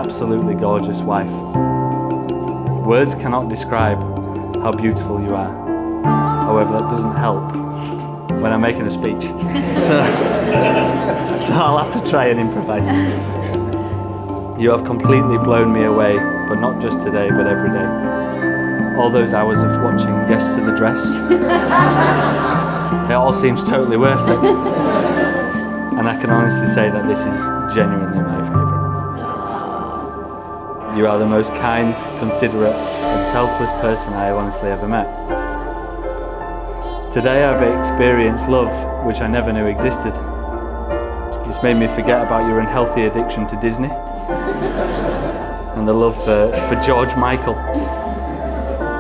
absolutely gorgeous wife. Words cannot describe how beautiful you are. However, that doesn't help when I'm making a speech. So I'll have to try and improvise. You have completely blown me away, but not just today, but every day. All those hours of watching Yes to the Dress, it all seems totally worth it. And I can honestly say that this is genuinely my favourite. You are the most kind, considerate and selfless person I have honestly ever met. Today I've experienced love which I never knew existed. It's made me forget about your unhealthy addiction to Disney and the love for George Michael.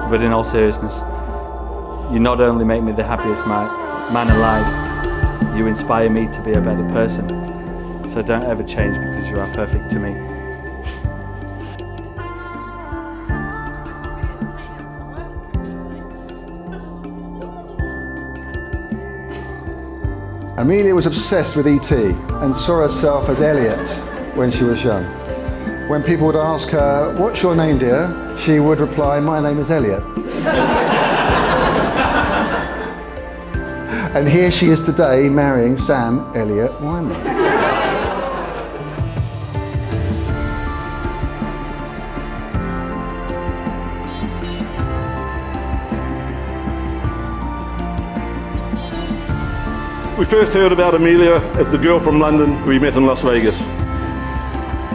But in all seriousness, you not only make me the happiest man alive, you inspire me to be a better person. So don't ever change because you are perfect to me. Amelia was obsessed with E.T. and saw herself as Elliot when she was young. When people would ask her, "What's your name, dear?" she would reply, "My name is Elliot." And here she is today marrying Sam Elliot Wyman. We first heard about Amelia as the girl from London who we met in Las Vegas.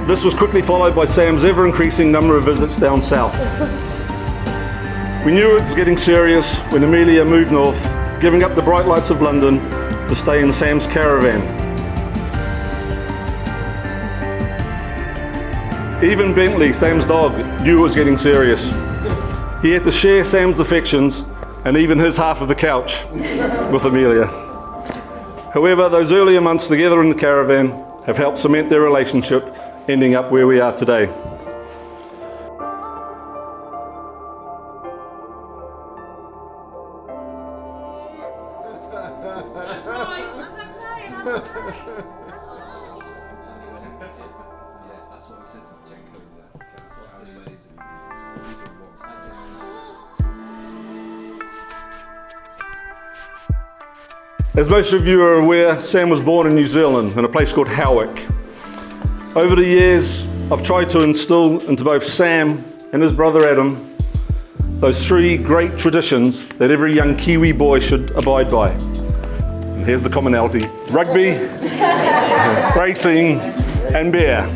This was quickly followed by Sam's ever-increasing number of visits down south. We knew it was getting serious when Amelia moved north, giving up the bright lights of London to stay in Sam's caravan. Even Bentley, Sam's dog, knew it was getting serious. He had to share Sam's affections and even his half of the couch with Amelia. However, those earlier months together in the caravan have helped cement their relationship, ending up where we are today. As most of you are aware, Sam was born in New Zealand in a place called Firework. Over the years, I've tried to instill into both Sam and his brother Adam those three great traditions that every young Kiwi boy should abide by. And here's the commonality: rugby, racing, and beer.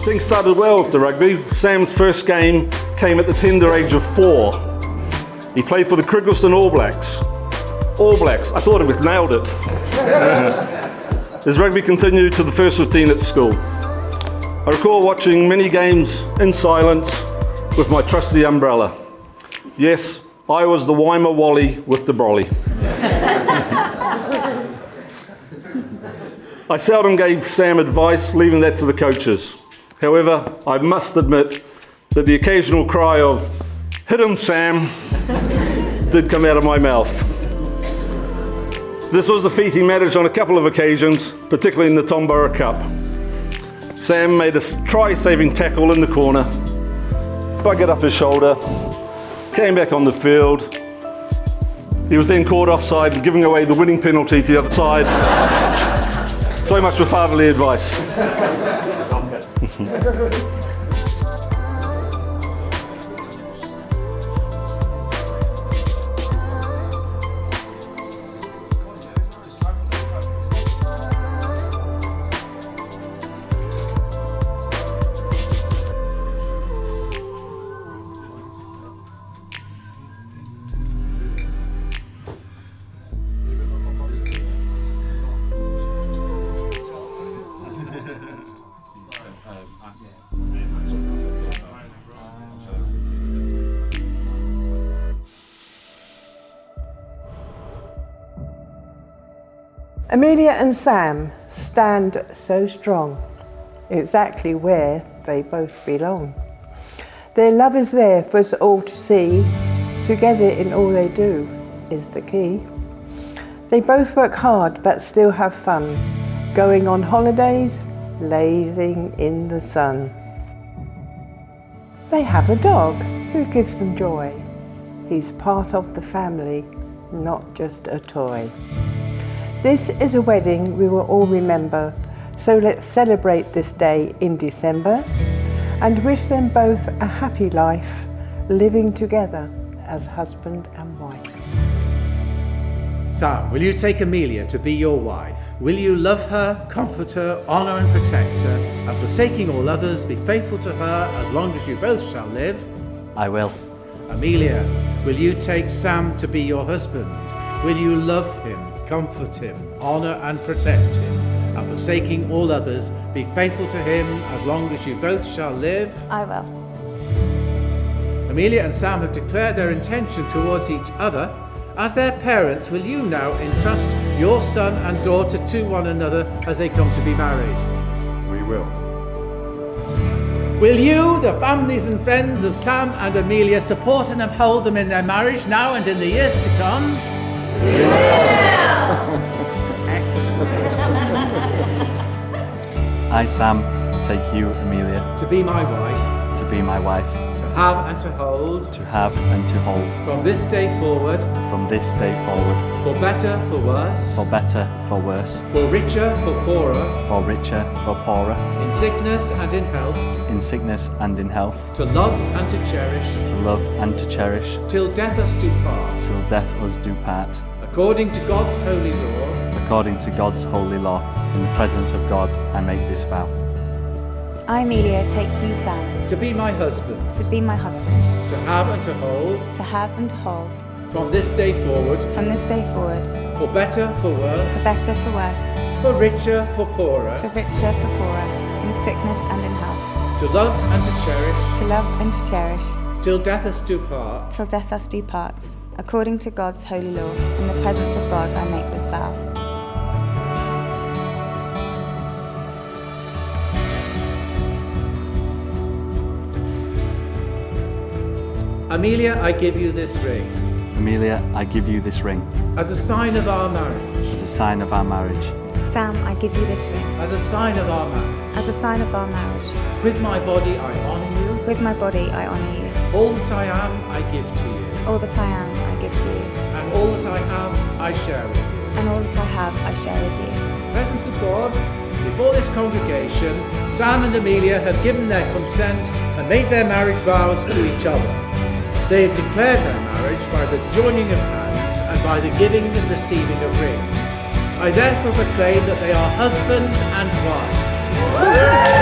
Things started well with the rugby. Sam's first game came at the tender age of 4. He played for the Criggleston All Blacks. All Blacks, I thought he nailed it. His rugby continued to the first 15 at school. I recall watching many games in silence with my trusty umbrella. Yes, I was the Weimar Wally with the brolly. I seldom gave Sam advice, leaving that to the coaches. However, I must admit that the occasional cry of, "Hit him, Sam," did come out of my mouth. This was a feat he managed on a couple of occasions, particularly in the Tomborough Cup. Sam made a try-saving tackle in the corner, buggered up his shoulder, came back on the field. He was then caught offside, giving away the winning penalty to the other side. So much for fatherly advice. Amelia and Sam stand so strong, exactly where they both belong. Their love is there for us all to see, together in all they do is the key. They both work hard but still have fun, going on holidays, lazing in the sun. They have a dog who gives them joy. He's part of the family, not just a toy. This is a wedding we will all remember, so let's celebrate this day in December and wish them both a happy life, living together as husband and wife. Sam, will you take Amelia to be your wife? Will you love her, comfort her, honour and protect her, and forsaking all others, be faithful to her as long as you both shall live? I will. Amelia, will you take Sam to be your husband? Will you love him, comfort him, honour and protect him, and forsaking all others, be faithful to him as long as you both shall live? I will. Amelia and Sam have declared their intention towards each other. As their parents, will you now entrust your son and daughter to one another as they come to be married? We will. Will you, the families and friends of Sam and Amelia, support and uphold them in their marriage now and in the years to come? We will! I, Sam, take you, Amelia, To be my wife, to be my wife, to have and to hold, to have and to hold, from this day forward, from this day forward, for better, for worse, for better, for worse, for richer, for poorer, for richer, for poorer, in sickness and in health, in sickness and in health, to love and to cherish, to love and to cherish, till death us do part, till death us do part, according to God's holy law. according to God's holy law. In the presence of God, I make this vow. I, Amelia, take you, Sam, To be my husband, to be my husband, to have and to hold, to have and to hold, from this day forward, from this day forward, for better, for for worse, better, for worse, for richer, for poorer, for richer, for poorer, in sickness and in health, to love and to cherish, to love and to cherish, till death us do part, till death us do part, according to God's holy law. In the presence of God, I make this vow. Amelia, I give you this ring, Amelia, I give you this ring, as a sign of our marriage, as a sign of our marriage. Sam, I give you this ring, as a sign of our marriage. as a sign of our marriage. With my body I honour you, With my body, I honour you. all that I am I give to you, All that I am, I give to you. and all that I have I share with you. And all that I have, I share with you. In the presence of God, before this congregation, Sam and Amelia have given their consent and made their marriage vows to each other. They have declared their marriage by the joining of hands and by the giving and receiving of rings. I therefore proclaim that they are husband and wife.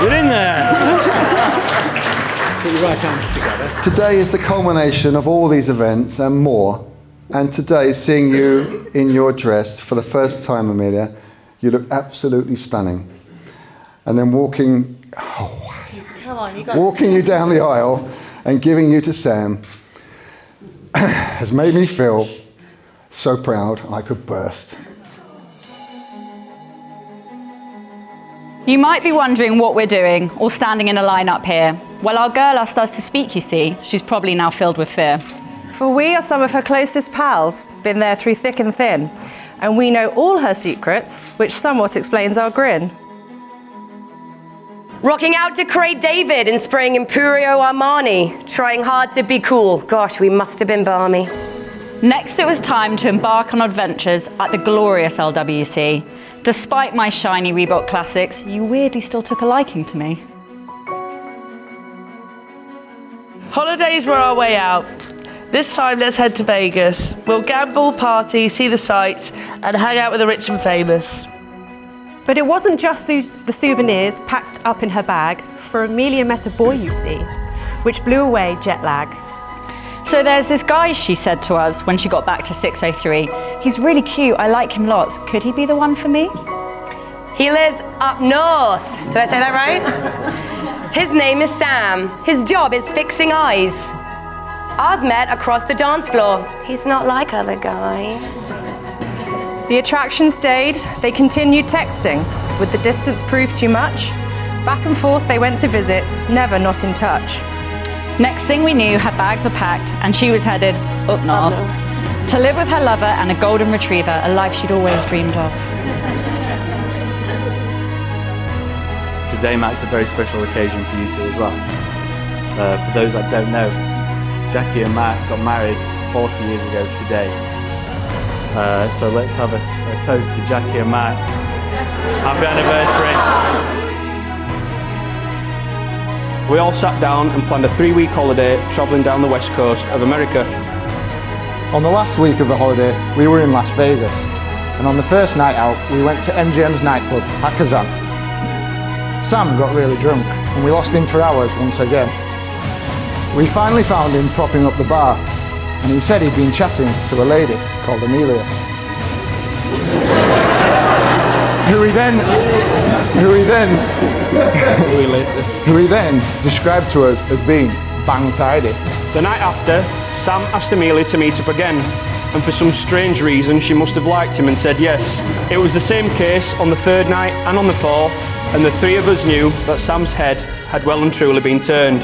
You're in there! Put your right hands together. Today is the culmination of all these events and more. And today, seeing you in your dress for the first time, Amelia, you look absolutely stunning. And then walking you down the aisle and giving you to Sam has made me feel so proud I could burst. You might be wondering what we're doing, all standing in a line up here. Well, our girl asked us to speak, you see. She's probably now filled with fear. For we are some of her closest pals, been there through thick and thin, and we know all her secrets, which somewhat explains our grin. Rocking out to Craig David and spraying Imperio Armani, trying hard to be cool. Gosh, we must have been balmy. Next, it was time to embark on adventures at the glorious LWC. Despite my shiny Reebok classics, you weirdly still took a liking to me. Holidays were our way out. This time, let's head to Vegas. We'll gamble, party, see the sights, and hang out with the rich and famous. But it wasn't just the souvenirs packed up in her bag, for Amelia met a boy, you see, which blew away jet lag. So there's this guy, she said to us when she got back to 603. He's really cute, I like him lots. Could he be the one for me? He lives up north. Did I say that right? His name is Sam. His job is fixing eyes. Ours met across the dance floor. He's not like other guys. The attraction stayed, they continued texting. Would the distance prove too much? Back and forth they went to visit, never not in touch. Next thing we knew, her bags were packed and she was headed up north to live with her lover and a golden retriever, a life she'd always dreamed of. Today marks a very special occasion for you two as well. For those that don't know, Jackie and Matt got married 40 years ago today. So let's have a toast to Jackie and Matt. Happy anniversary. We all sat down and planned a 3-week holiday travelling down the west coast of America. On the last week of the holiday, we were in Las Vegas, and on the first night out, we went to MGM's nightclub, Hakazan. Sam got really drunk, and we lost him for hours once again. We finally found him propping up the bar, and he said he'd been chatting to a lady called Amelia, who he then described to us as being bang tidy. The night after, Sam asked Amelia to meet up again, and for some strange reason she must have liked him and said yes. It was the same case on the third night and on the fourth, and the three of us knew that Sam's head had well and truly been turned.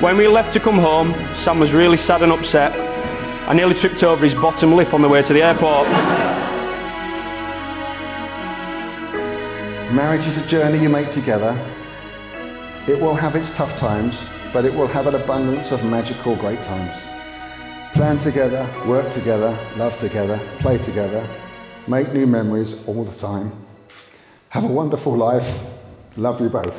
When we left to come home, Sam was really sad and upset. I nearly tripped over his bottom lip on the way to the airport. Marriage is a journey you make together. It will have its tough times, but it will have an abundance of magical great times. Plan together, work together, love together, play together, make new memories all the time. Have a wonderful life. Love you both.